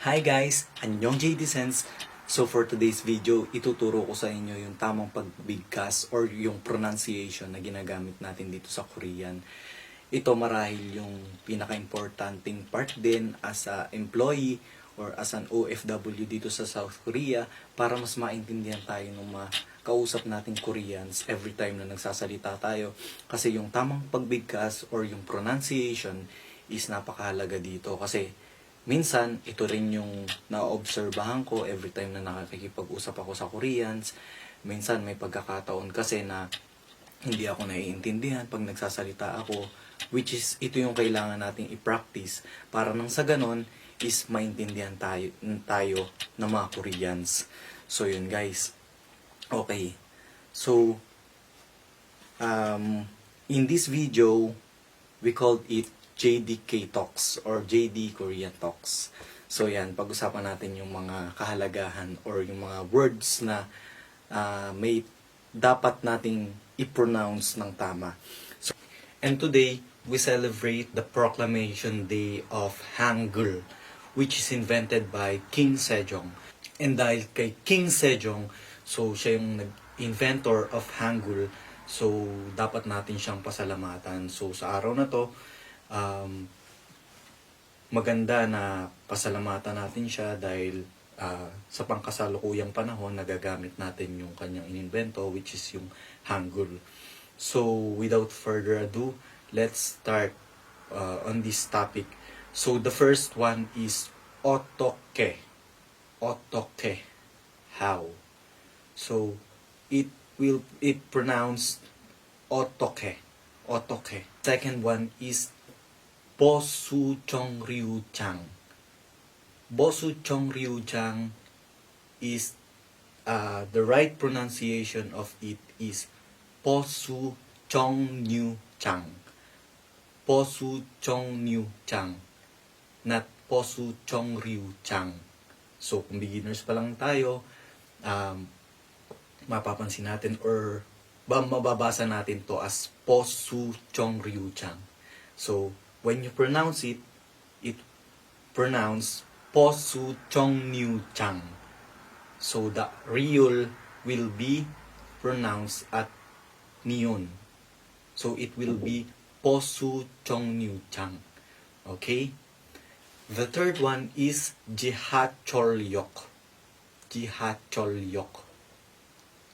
Hi guys! Annyeong JD Sense! So for today's video, ituturo ko sa inyo yung tamang pagbigkas or yung pronunciation na ginagamit natin dito sa Korean. Ito marahil yung pinaka-importanting part din as a employee or as an OFW dito sa South Korea para mas maintindihan tayo ng mga kausap nating Koreans every time na nagsasalita tayo. Kasi yung tamang pagbigkas or yung pronunciation is napakahalaga dito kasi minsan, ito rin yung naobserbahan ko every time na nakakikipag-usap ako sa Koreans. Minsan, may pagkakataon kasi na hindi ako naiintindihan pag nagsasalita ako, which is, ito yung kailangan nating i-practice para nang sa ganon is maintindihan tayo ng mga Koreans. So, yun guys. Okay. So, in this video, we called it JDK Talks or JD Korean Talks. So yan, pag-usapan natin yung mga kahalagahan or yung mga words na may dapat nating i-pronounce ng tama. So, and today, we celebrate the Proclamation Day of Hangul, which is invented by King Sejong. And dahil kay King Sejong, so siya yung nag-inventor of Hangul, so dapat natin siyang pasalamatan. So sa araw na to, maganda na pasalamatan natin siya dahil sa pangkasalukuyang panahon nagagamit natin yung kanyang inimbento, which is yung Hangul. So without further ado, let's start on this topic. So the first one is otoke. Otoke. How? So it pronounced otoke. Otoke. Second one is Bosu Chongryu-chang. Bosu Chongryu-chang is the right pronunciation of it is Bosu Chongnyu-chang. Bosu Chongnyu-chang. Not Bosu Chongryu-chang. So kung beginners pa lang tayo, mapapansin natin or mababasa natin to as Bosu Chongryu-chang. So when you pronounce it, it pronounced Bosu Chongnyu-chang. So the real will be pronounced at Nyon. So it will be Bosu Chongnyu-chang. Okay? The third one is Jihacholyok. Jihacholyok.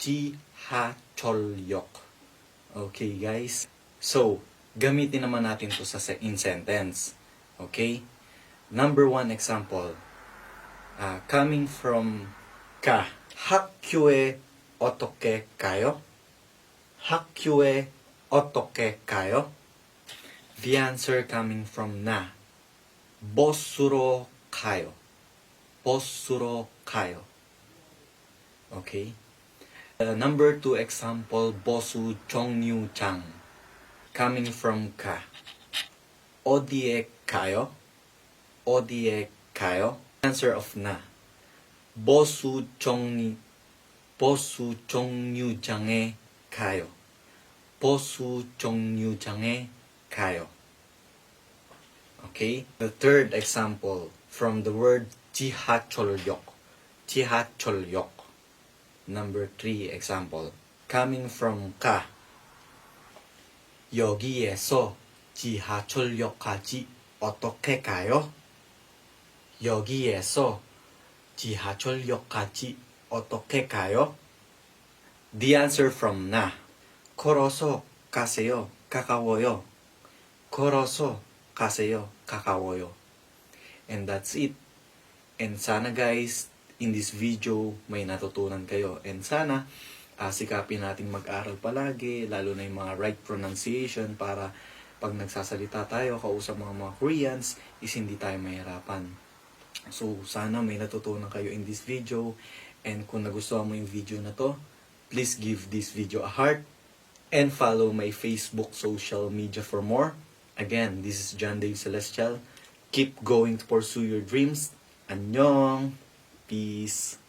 Jihacholyok. Okay, guys? So, gamitin naman natin to in sentence. Okay? Number one example. Coming from ka. 학교에 어떻게 가요? 학교에 어떻게 가요? The answer coming from na. 버스로 가요. 버스로 가요. Okay? Number two example, 보수 정류장. Coming from ka. 어디에 가요? 어디에 가요? Answer of na. 보수 정류장에 가요. 보수 정류장에 가요. Okay? The third example from the word 지하철역. 지하철역. Number three example. Coming from ka. 여기에서 지하철역까지 어떻게 가요? 여기에서 지하철역까지 어떻게 가요? The answer from na. 걸어서 가세요. 가까워요. 걸어서 가세요. 가까워요. And that's it. And sana guys, in this video, may natutunan kayo. And sana, sikapin natin mag-aral palagi, lalo na yung mga right pronunciation para pag nagsasalita tayo, kausap mga Koreans, is hindi tayo mahirapan. So, sana may natutunan kayo in this video. And kung nagustuhan mo yung video na to, please give this video a heart. And follow my Facebook social media for more. Again, this is John Dave Celestial. Keep going to pursue your dreams. Annyeong! Peace!